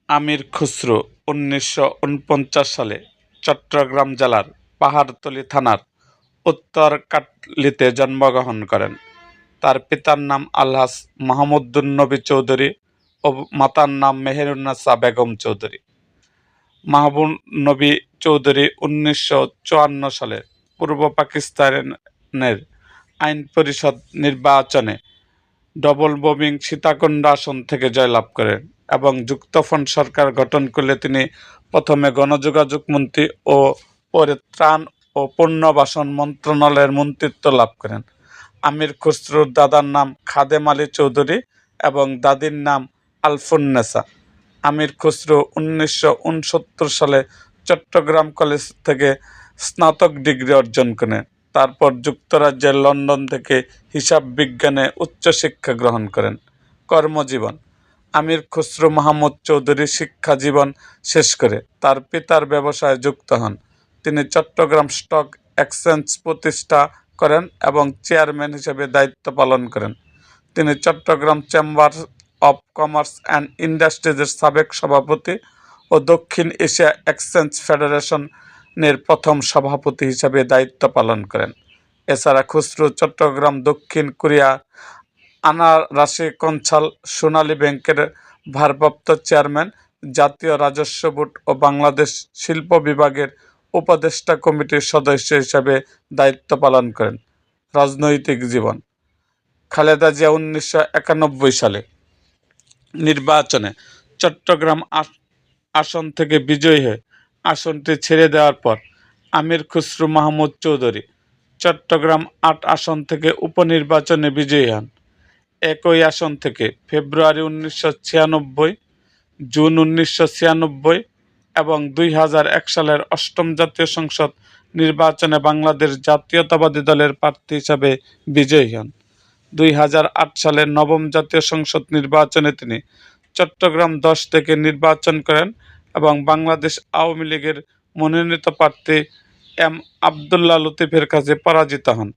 আমির খুসরো ১৯৪৯ সালে চট্টগ্রাম জেলার পাহাড়তলী থানার উত্তর কাটলিতে জন্মগ্রহণ করেন। তার পিতার নাম আলহাজ মাহমুদুন্নবী চৌধুরী ও মাতার নাম মেহেরুন্নেছা বেগম চৌধুরী। মাহবুবনবী চৌধুরী ১৯৫৪ সালে পূর্ব পাকিস্তানের আইন পরিষদ নির্বাচনে ডবল বোমিং সীতাকুণ্ড আসন থেকে জয়লাভ করেন এবং যুক্তফ্রন্ট সরকার গঠন করলে তিনি প্রথমে গণযোগাযোগ মন্ত্রী ও পরে ত্রাণ ও পুনর্বাসন মন্ত্রণালয়ের মন্ত্রিত্ব লাভ করেন। আমির খুসরোর দাদার নাম খাদেম আলী চৌধুরী এবং দাদির নাম আলফুন্নেছা। আমির খুসরো ১৯৬৯ সালে চট্টগ্রাম কলেজ থেকে স্নাতক ডিগ্রি অর্জন করেন। তারপর যুক্তরাজ্যের লন্ডন থেকে হিসাব বিজ্ঞানে উচ্চশিক্ষা গ্রহণ করেন। কর্মজীবন: আমির খুসরো মাহমুদ চৌধুরী শিক্ষা জীবন শেষ করে তার পিতার ব্যবসায় যুক্ত হন। তিনি চট্টগ্রাম স্টক এক্সচেঞ্জ প্রতিষ্ঠা করেন এবং চেয়ারম্যান হিসেবে দায়িত্ব পালন করেন। তিনি Chattogram chamber of commerce and ইন্ডাস্ট্রিজের সাবেক সভাপতি ও দক্ষিণ এশিয়া এক্সচেঞ্জ ফেডারেশনের প্রথম সভাপতি হিসেবে দায়িত্ব পালন করেন। এছাড়া খুসরো চট্টগ্রাম দক্ষিণ কোরিয়া আনারসি কনসাল সোনালী ব্যাংকের ভারপ্রাপ্ত চেয়ারম্যান, জাতীয় রাজস্ব বোর্ড ও বাংলাদেশ শিল্প বিভাগের উপদেষ্টা কমিটির সদস্য হিসেবে দায়িত্ব পালন করেন। রাজনৈতিক জীবন: খালেদা জিয়া ১৯৯১ সালে নির্বাচনে চট্টগ্রাম আসন থেকে বিজয়ী হয়ে আসনটি ছেড়ে দেওয়ার পর আমির খুসরো মাহমুদ চৌধুরী চট্টগ্রাম ৮ আসন থেকে উপনির্বাচনে বিজয়ী হন। একই আসন থেকে ফেব্রুয়ারি ১৯৯৬, জুন ১৯৯৬ এবং ২০০১ সালের অষ্টম জাতীয় সংসদ নির্বাচনে বাংলাদেশ জাতীয়তাবাদী দলের প্রার্থী হিসাবে বিজয়ী হন। ২০০৮ সালের নবম জাতীয় সংসদ নির্বাচনে তিনি চট্টগ্রাম ১০ থেকে নির্বাচন করেন এবং বাংলাদেশ আওয়ামী লীগের মনোনীত প্রার্থী এম আবদুল্লাহ লতিফের কাছে পরাজিত হন।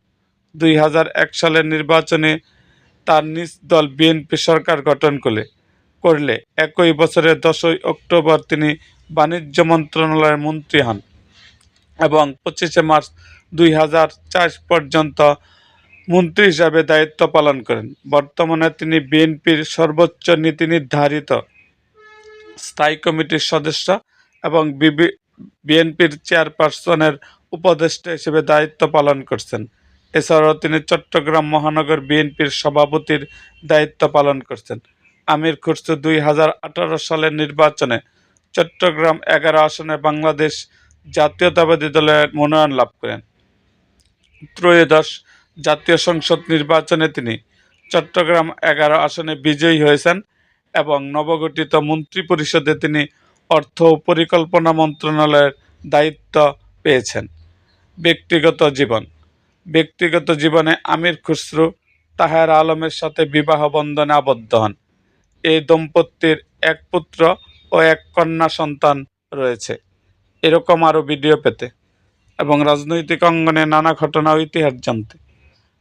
২০০১ সালের নির্বাচনে তার নিজ দল বিএনপি সরকার গঠন করলে একই বছরের ১০ই অক্টোবর তিনি বাণিজ্য মন্ত্রণালয়ের মন্ত্রী হন এবং ২৫ মার্চ ২০০৪ পর্যন্ত মন্ত্রী হিসাবে দায়িত্ব পালন করেন। বর্তমানে তিনি বিএনপির সর্বোচ্চ নীতি নির্ধারিত স্থায়ী কমিটির সদস্য এবং বিএনপির চেয়ারপারসনের উপদেষ্টা হিসেবে দায়িত্ব পালন করছেন। এছাড়াও তিনি চট্টগ্রাম মহানগর বিএনপির সভাপতির দায়িত্ব পালন করছেন। আমির খুসরো ২০১৮ সালের নির্বাচনে চট্টগ্রাম ১১ আসনে বাংলাদেশ জাতীয়তাবাদী দলের মনোনয়ন লাভ করেন। ত্রয়োদশ জাতীয় সংসদ নির্বাচনে তিনি চট্টগ্রাম ১১ আসনে বিজয়ী হয়েছেন এবং নবগঠিত মন্ত্রিপরিষদে তিনি অর্থ ও পরিকল্পনা মন্ত্রণালয়ের দায়িত্ব পেয়েছেন। ব্যক্তিগত জীবনে আমির খুসরো তাহের আলমের সাথে বিবাহ বন্ধনে আবদ্ধ হন। এই দম্পতির এক পুত্র ও এক কন্যা সন্তান রয়েছে। এরকম আরও ভিডিও পেতে এবং রাজনৈতিক অঙ্গনে নানা ঘটনা ও ইতিহাস জানতে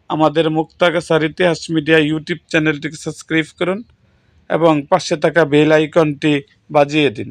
আমাদের মুক্তাগাছার ইতিহাস মিডিয়া ইউটিউব চ্যানেলটিকে সাবস্ক্রাইব করুন এবং পাশে থাকা বেল আইকনটি বাজিয়ে দিন।